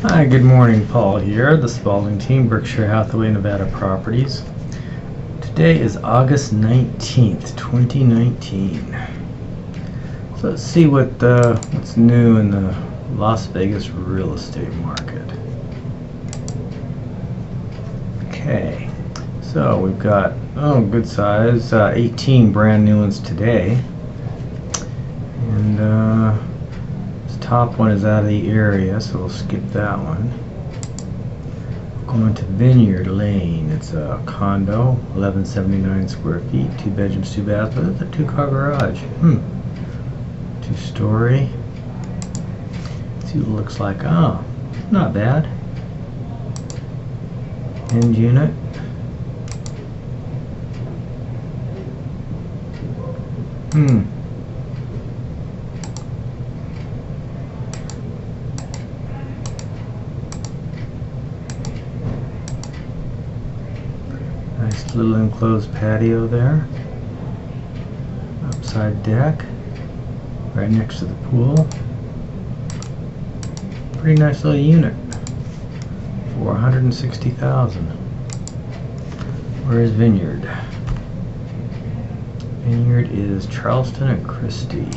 Hi, good morning. Paul here, the Spaulding Team, Berkshire Hathaway Nevada Properties. Today is August 19th, 2019. So let's see what's new in the Las Vegas real estate market. Okay, so we've got, good size, 18 brand new ones today. And this top one is out of the area, so we'll skip that one. Going to Vineyard Lane. It's a condo, 1179 square feet, 2 bedrooms, 2 baths, but it's a 2-car garage. 2-story. See what it looks like. Oh, not bad. End unit. Nice little enclosed patio there. Upside deck. Right next to the pool. Pretty nice little unit. For $160,000. Where is Vineyard? Vineyard is Charleston and Christie.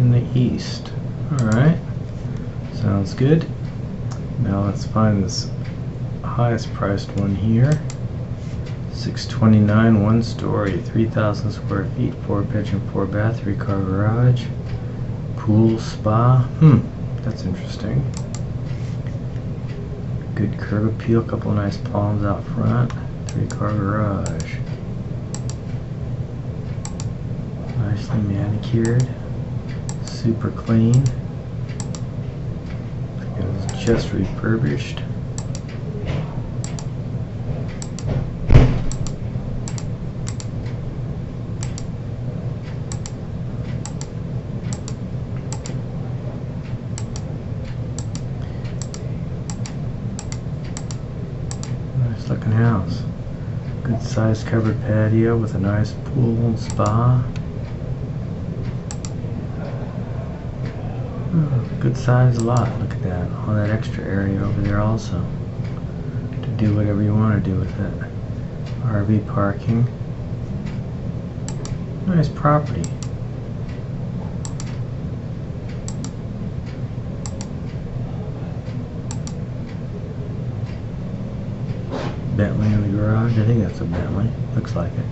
In the east. Alright. Sounds good. Now let's find this highest priced one here. $629, 1-story, 3,000 square feet, 4 bedroom, 4 bath, 3-car garage, pool, spa. That's interesting. Good curb appeal, couple of nice palms out front, 3-car garage. Nicely manicured, super clean. It was just refurbished. Nice looking house. Good sized covered patio with a nice pool and spa. Good sized lot. Look at that. All that extra area over there also. To do whatever you want to do with it. RV parking. Nice property. Bentley in the garage. I think that's a Bentley. Looks like it.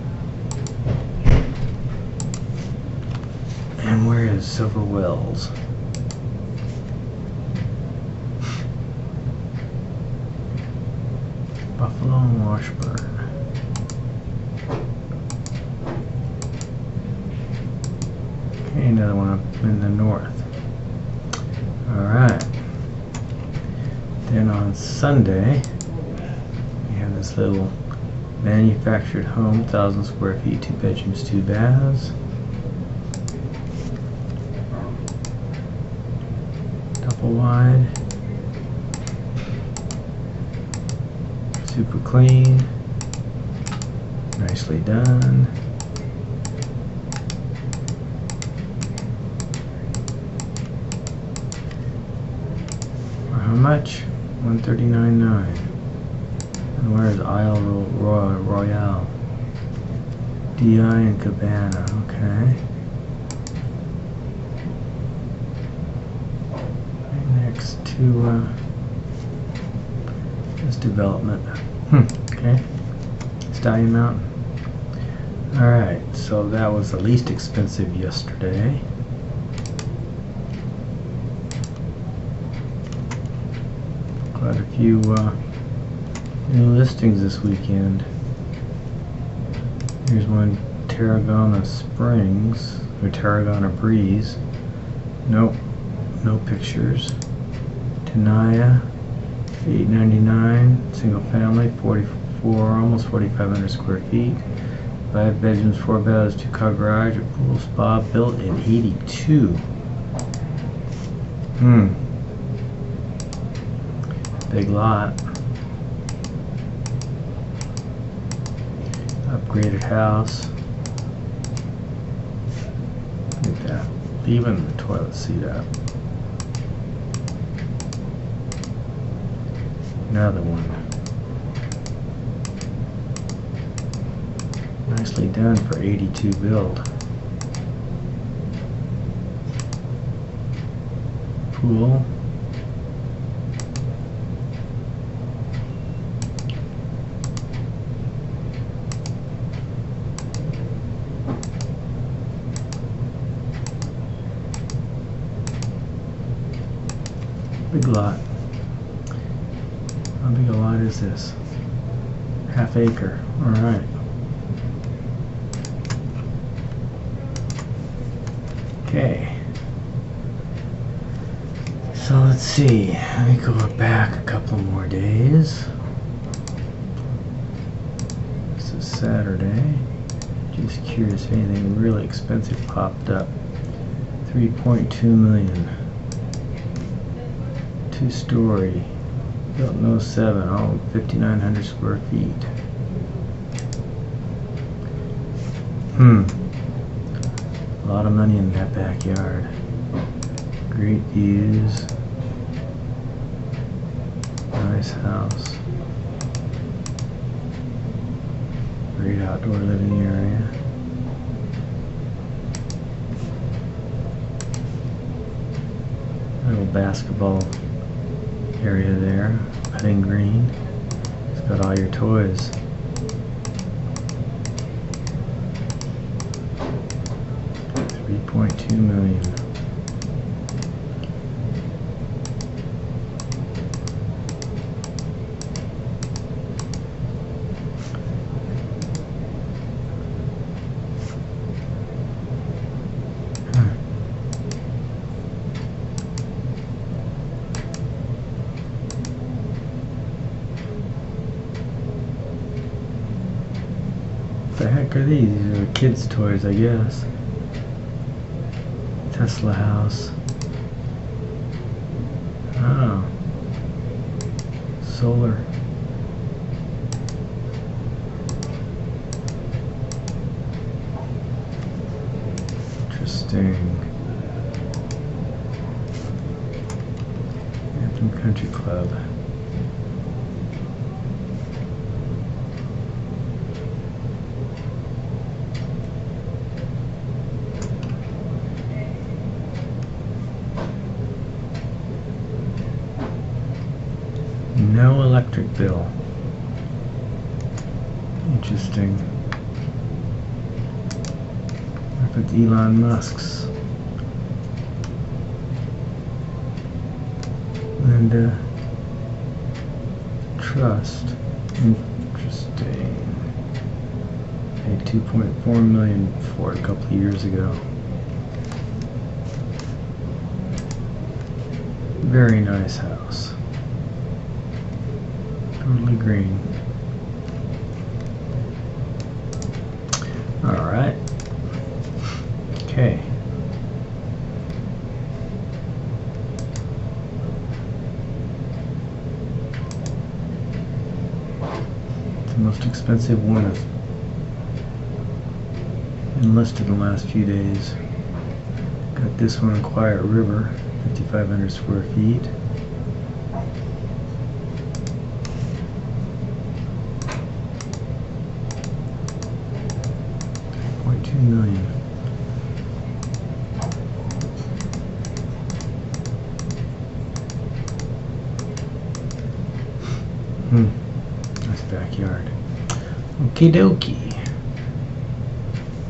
And where is Silver Wells? Buffalo and Washburn. Okay, another one up in the north. Alright. Then on Sunday, we have this little manufactured home, 1,000 square feet, 2 bedrooms, 2 baths. Double wide. Super clean, nicely done. For how much? $139.9. And where's Isle Royale? DI and Cabana. Okay. Next to this development. Okay. Stallion Mountain. Alright, so that was the least expensive yesterday. Quite a few new listings this weekend. Here's one, Tarragona Springs, or Tarragona Breeze. Nope, no pictures. Tenaya. $899, single family, 44, almost 4,500 square feet, 5 bedrooms, 4 baths, 2-car garage, a pool, spa, built in '82. Big lot. Upgraded house. Look at that. leaving the toilet seat up. Another one. Nicely done for 82 build. Pool. Big lot. How big a lot is this? Half acre. Alright. Okay. So let's see. Let me go back a couple more days. This is Saturday. Just curious if anything really expensive popped up. 3.2 million. 2-story. Built in 07, all 5,900 square feet. A lot of money in that backyard. Great views. Nice house. Great outdoor living area. Little basketball area there, putting green. It's got all your toys. $3.2 million. What the heck are these? These are kids' toys, I guess. Tesla house. Oh. Solar. Interesting. Anthem Country Club. No electric bill. Interesting. Look at Elon Musk's. Linda Trust. Interesting. Paid $2.4 million for it a couple of years ago. Very nice house. Totally green. Alright. Okay. The most expensive one I've enlisted in the last few days. Got this one in Quiet River, 5,500 square feet. $2 million. Nice backyard. Okie dokie.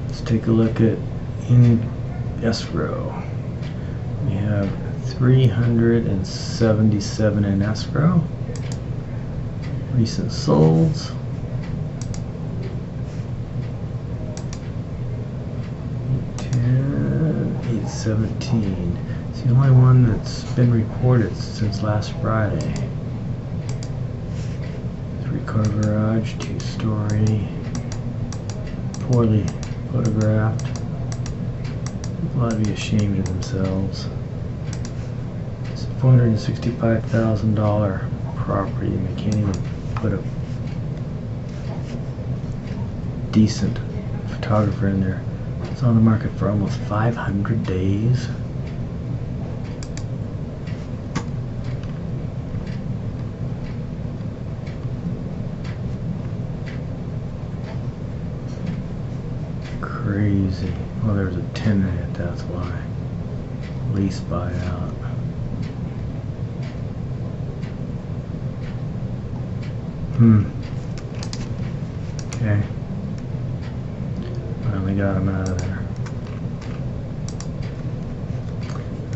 Let's take a look at in escrow. We have 377 in escrow. Recent solds. 817. It's the only one that's been reported since last Friday. 3-car garage, 2-story, poorly photographed. People ought to be ashamed of themselves. It's a $465,000 property and they can't even put a decent photographer in there. It's on the market for almost 500 days. Crazy. Well, there's a 10 in it, that's why. Lease buyout. Okay. Finally got him out of there.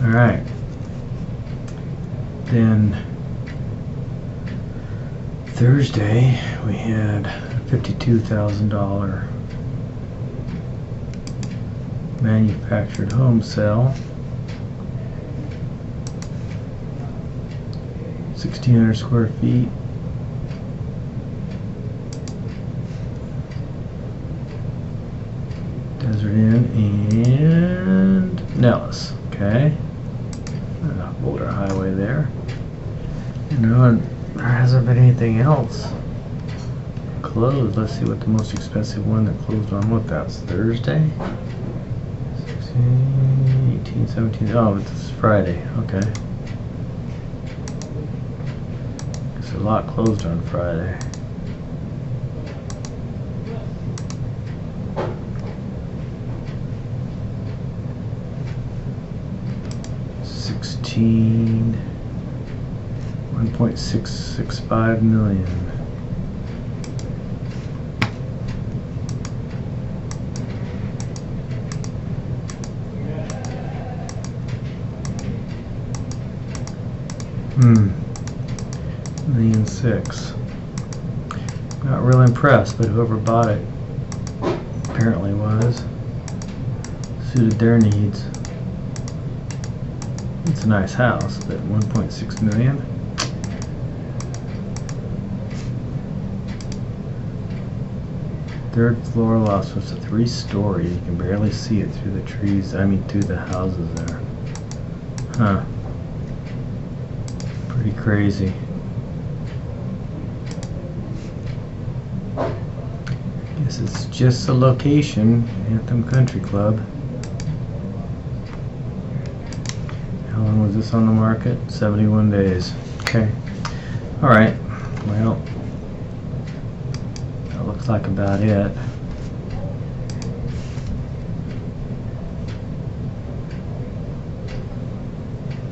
Alright. Then Thursday we had $52,000 manufactured home sale. 1,600 square feet. Desert Inn and Nellis. Okay. Boulder Highway there. You know, and there hasn't been anything else closed. Let's see what the most expensive one that closed on. What, that's Thursday? 16, 18, 17. Oh, but this is Friday. Okay. There's a lot closed on Friday. $1.665 million. $1.6 million. Not real impressed, but whoever bought it apparently was. Suited their needs. It's a nice house, but $1.6 million. Third floor loft, so it's a 3-story. You can barely see it through the trees. I mean, through the houses there. Huh. Pretty crazy. Guess it's just the location, Anthem Country Club. How long was this on the market? 71 days. Okay. Alright. Well, that looks like about it.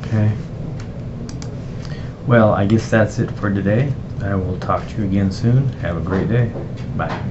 Okay. Well, I guess that's it for today. I will talk to you again soon. Have a great day. Bye.